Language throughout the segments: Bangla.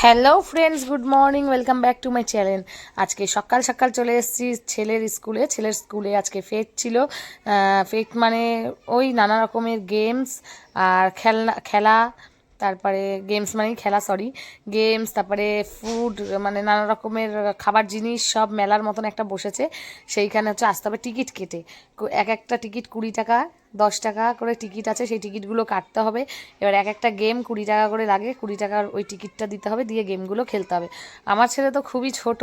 Hello friends, good morning, welcome back to my channel. আজকে সকাল সকাল চলে এসেছি ছেলের স্কুলে আজকে ফেস্ট ছিল। ফেস্ট মানে ওই নানা রকমের গেমস আর খেলা, তারপরে গেমস মানেই খেলা, সরি, গেমস, তারপরে ফুড, মানে নানা রকমের খাবার জিনিস সব মেলার মতন একটা বসেছে। সেইখানে হচ্ছে আসতে হবে টিকিট কেটে। এক একটা টিকিট 20 টাকা, 10 টাকা করে টিকিট আছে, সেই টিকিটগুলো কাটতে হবে। এবার এক একটা গেম 20 টাকা করে লাগে, 20 টাকার ওই টিকিটটা দিতে হবে, দিয়ে গেমগুলো খেলতে হবে। আমার ছেলে তো খুবই ছোট,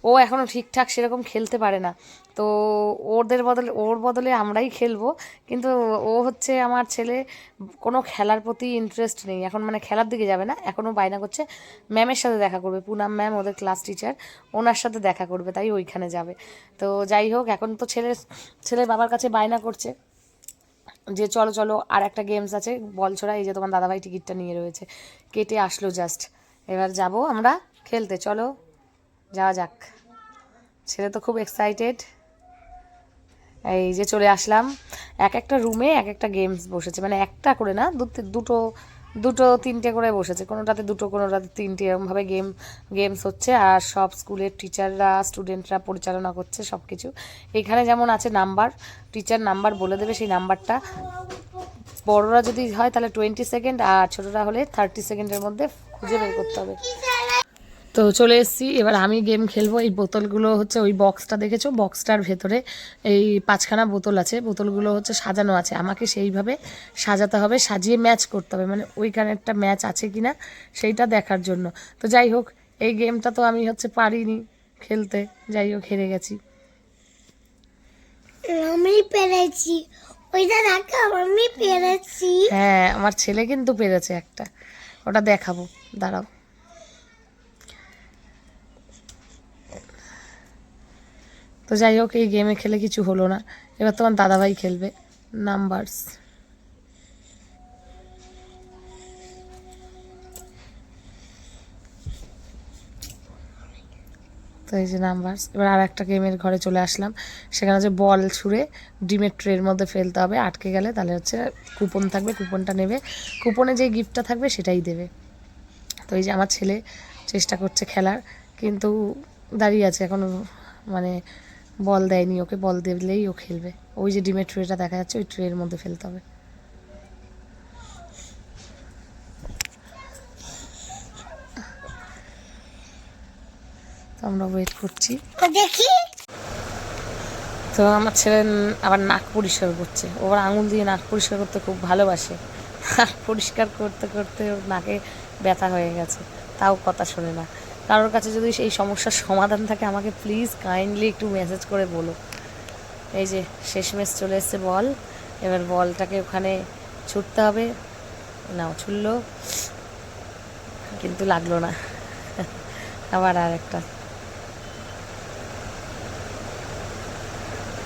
ও এখনও ঠিকঠাক সেরকম খেলতে পারে না, তো ওর বদলে আমরাই খেলবো। কিন্তু ও হচ্ছে আমার ছেলে, কোনো খেলার প্রতি ইন্টারেস্ট নেই এখন, মানে খেলার দিকে যাবে না এখনও, বায়না করছে ম্যামের সাথে দেখা করবে, পুনাম ম্যাম ওদের ক্লাস টিচার, ওনার সাথে দেখা করবে, তাই ওইখানে যাবে। তো যাই হোক, এখন তো ছেলে বাবার কাছে বায়না করছে যে চলো চলো আর একটা গেমস আছে বল ছোড়া, এই যে তোমার দাদাভাই টিকিটটা নিয়ে রয়েছে, কেটে আসলো জাস্ট, এবার যাব আমরা খেলতে, চলো যাওয়া যাক। ছেলে তো খুব এক্সাইটেড। এই যে চলে আসলাম, এক একটা রুমে এক একটা গেমস বসেছে, মানে একটা করে না, দুটো দুটো তিনটে করে বসেছে, কোনোটাতে দুটো কোনোটাতে তিনটে, এরকমভাবে গেমস হচ্ছে। আর সব স্কুলের টিচাররা স্টুডেন্টরা পরিচালনা করছে সব কিছু। এখানে যেমন আছে নাম্বার, টিচার নাম্বার বলে দেবে, সেই নাম্বারটা বড়রা যদি হয় তাহলে 20 সেকেন্ড, আর ছোটরা হলে 30 সেকেন্ডের মধ্যে খুঁজে বের করতে হবে। তো চলে এসেছি, এবার আমি গেম খেলবো। এই বোতলগুলো হচ্ছে, ওই বক্সটা দেখেছো, বক্সটার ভেতরে এই 5খানা বোতল আছে, বোতলগুলো হচ্ছে সাজানো আছে, আমাকে সেইভাবে সাজাতে হবে, সাজিয়ে ম্যাচ করতে হবে, মানে ওইখানে একটা ম্যাচ আছে কি না সেইটা দেখার জন্য। তো যাই হোক, এই গেমটা তো আমি হচ্ছে পারিনি খেলতে, যাই হোক হেরে গেছি। আমি পেরেছি, ওইটা দেখো আমি পেরেছি। হ্যাঁ, আমার ছেলে কিন্তু পেরেছে একটা, ওটা দেখাবো, দাঁড়াও। তো যাই হোক, এই গেমে খেলে কিছু হলো না, এবার তোমার দাদাভাই খেলবে নাম্বারস। তো এই যে নাম্বারস, এবার আর একটা গেমের ঘরে চলে আসলাম, সেখানে হচ্ছে বল ছুঁড়ে ডিমের ট্রের মধ্যে ফেলতে হবে, আটকে গেলে তাহলে হচ্ছে কুপন থাকবে, কুপনটা নেবে, কুপনে যে গিফটটা থাকবে সেটাই দেবে। তো এই যে আমার ছেলে চেষ্টা করছে খেলার, কিন্তু দাঁড়িয়ে আছে এখনও, মানে বল দেয়নি ওকে, বল দিলেই ও খেলবে। ওই যে ডিমের ট্রেটা দেখা যাচ্ছে, ওই ট্রের মধ্যে ফেলতে হবে। তো আমরা ওয়েট করছি। দেখি তো আমার ছেলে আবার নাক পরিষ্কার করছে, ও আবার আঙুল দিয়ে নাক পরিষ্কার করতে খুব ভালোবাসে, নাক পরিষ্কার করতে করতে ওর নাকে ব্যথা হয়ে গেছে, তাও কথা শোনে না। কারোর কাছে যদি এই সমস্যার সমাধান থাকে আমাকে প্লিজ কাইন্ডলি একটু মেসেজ করে বলো। এই যে শেষমেশ চলে এসছে বল, এবার বলটাকে ওখানে ছুটতে হবে, নাও ছুটলো কিন্তু লাগলো না, আবার আর একটা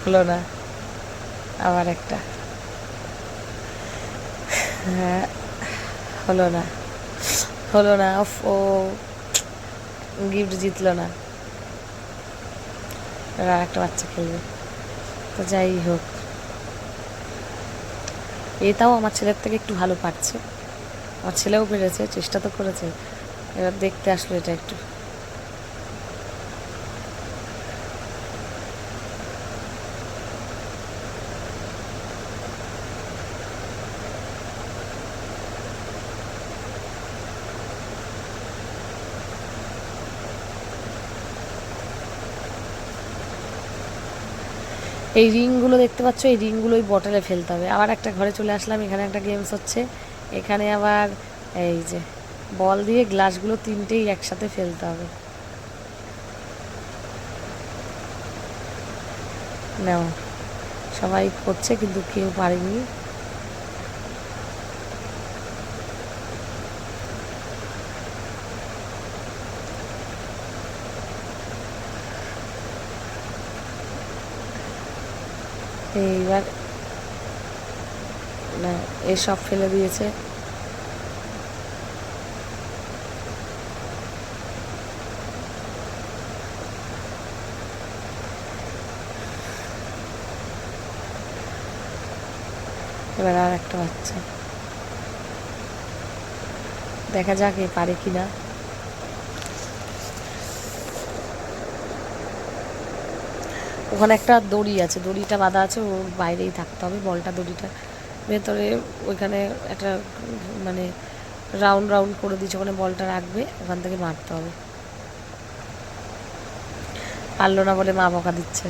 হলো না, আবার একটা, হ্যাঁ হলো না, হলো না, ও গিফট জিতলো না, আর একটা বাচ্চা খেলবে। তো যাই হোক, এটাও আমার ছেলের থেকে একটু ভালো পারছে, আমার ছেলেও পেরেছে, চেষ্টা তো করেছে, এবার দেখতে আসলো এটা একটু। এই রিংগুলো দেখতে পাচ্ছ, এই রিংগুলো ওই বটলে ফেলতে হবে। আবার একটা ঘরে চলে আসলাম, এখানে একটা গেমস হচ্ছে, এখানে আবার এই যে বল দিয়ে গ্লাসগুলো তিনটেই একসাথে ফেলতে হবে। নাও, সবাই করছে কিন্তু কেউ পারেনি। এইবার না, এসব ফেলে দিয়েছে, এবার আর একটা বাচ্চা, দেখা যাক এ পারে কিনা। ওখানে একটা দড়ি আছে, দড়িটা বাঁধা আছে, ওর বাইরেই থাকতে হবে, বলটা দড়িটা ভেতরে ওইখানে একটা মানে রাউন্ড রাউন্ড করে দিয়েছে, ওখানে বলটা রাখবে, ওখান থেকে মারতে হবে। পারলো না বলে মা বকা দিচ্ছে।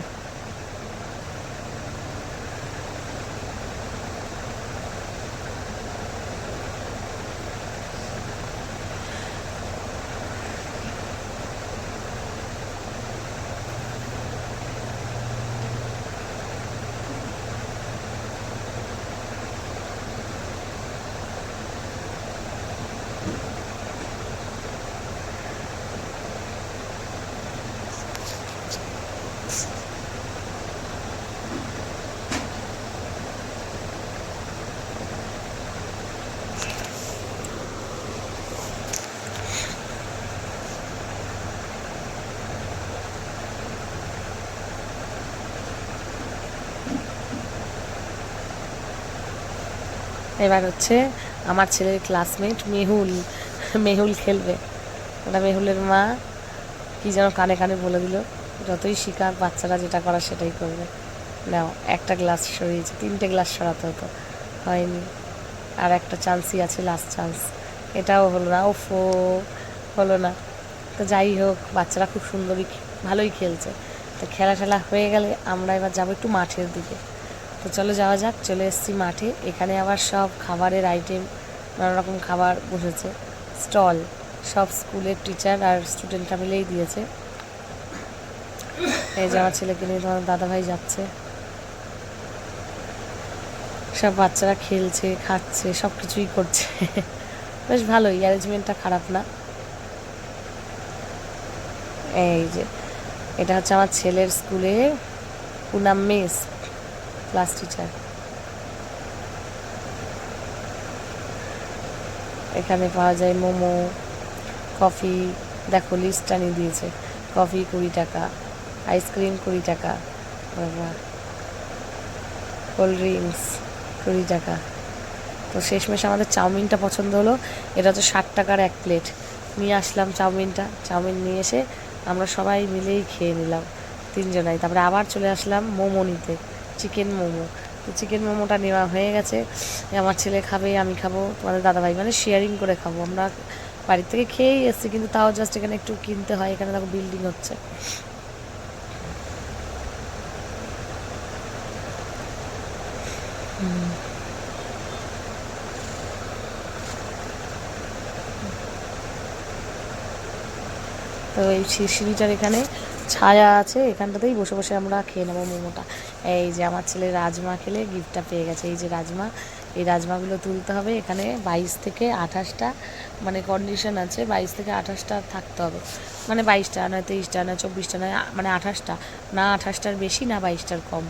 এবার হচ্ছে আমার ছেলের ক্লাসমেট মেহুল, মেহুল খেলবে। ওটা মেহুলের মা কি যেন কানে কানে বলে দিল, যতই শিকার বাচ্চারা যেটা করার সেটাই করবে। নাও, একটা গ্লাস সরিয়েছে, 3টে গ্লাস সরাতে হতো, হয়নি। আর একটা চান্সই আছে, লাস্ট চান্স, এটাও হলো না। ওফো, হলো না। তো যাই হোক, বাচ্চারা খুব সুন্দরই ভালোই খেলছে। তো খেলা টেলা হয়ে গেলে আমরা এবার যাবো একটু মাঠের দিকে। তো চলো যাওয়া যাক। চলে এসেছি মাঠে, এখানে আবার সব খাবারের আইটেম, নানা রকম খাবার বসেছে, স্টল, সব স্কুলের টিচার আর স্টুডেন্টরা মিলেই দিয়েছে। এই যে আমার ছেলেকে নিয়ে তোমার দাদাভাই যাচ্ছে, সব বাচ্চারা খেলছে, খাচ্ছে, সব কিছুই করছে। বেশ ভালোই, অ্যারেঞ্জমেন্টটা খারাপ না। এই যে এটা হচ্ছে আমার ছেলের স্কুলের পুনাম মিস, ক্লাস টিচার। এখানে পাওয়া যায় মোমো, কফি, দেখো লিস্ট আনিয়ে দিয়েছে, কফি 20 টাকা, আইসক্রিম 20 টাকা, বাবা, কোল্ড ড্রিঙ্কস 20 টাকা। তো শেষমেশ আমাদের চাউমিনটা পছন্দ হলো, এটা হচ্ছে 60 টাকার 1 প্লেট। নিয়ে আসলাম চাউমিনটা, চাউমিন নিয়ে এসে আমরা সবাই মিলেই খেয়ে নিলাম, 3জনাই। তারপরে আবার চলে আসলাম মোমো নিতে, চিকেন মোমো। তো চিকেন মোমোটা নেওয়া হয়ে গেছে, আমার ছেলে খাবে, আমি খাবো, তোমাদের দাদাভাই, মানে শেয়ারিং করে খাবো। আমরা বাড়ির থেকে খেয়েই এসেছি, কিন্তু তাও জাস্ট এখানে একটু কিনতে হয়, এখানে দেখো বিল্ডিং হচ্ছে। তো এই সিঁড়িটার এখানে ছায়া আছে, এখানটাতেই বসে বসে আমরা খেয়ে নেবো মোমোটা। এই যে আমার ছেলে রাজমা খেলে গিফটটা পেয়ে গেছে, এই যে রাজমা, এই রাজমাগুলো তুলতে হবে। এখানে 22 থেকে 28টা মানে কন্ডিশন আছে, 22 থেকে 28টা থাকতে হবে, মানে 22টা নয়, 23টা নয়, 24টা নয়, মানে 28টা না, 28টার বেশি না, 22টার কম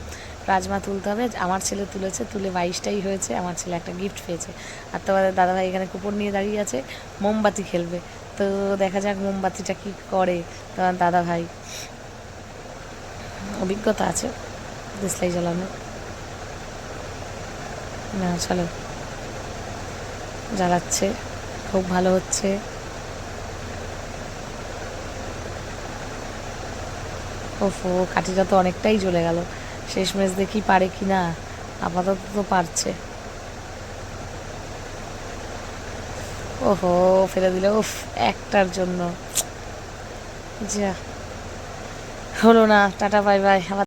রাজমা তুলতে হবে। আমার ছেলে তুলেছে, তুলে 22টাই হয়েছে, আমার ছেলে একটা গিফট পেয়েছে। আর তোমাদের দাদাভাই এখানে কুপন নিয়ে দাঁড়িয়ে আছে, মোমবাতি খেলবে। তো দেখা যাক মোমবাতিটা কি করে তোমার দাদাভাই, অভিজ্ঞতা আছে দেশলাই জ্বালানো। না চলো, জ্বালাচ্ছে, খুব ভালো হচ্ছে। ওফো, কাঠিটা তো অনেকটাই জ্বলে গেল, শেষমেশ দেখি পারে কি না, আপাতত তো পারছে। ওহো, ফেলে দিল, উফ, একটার জন্য, যা হলো না। Tata, bye bye.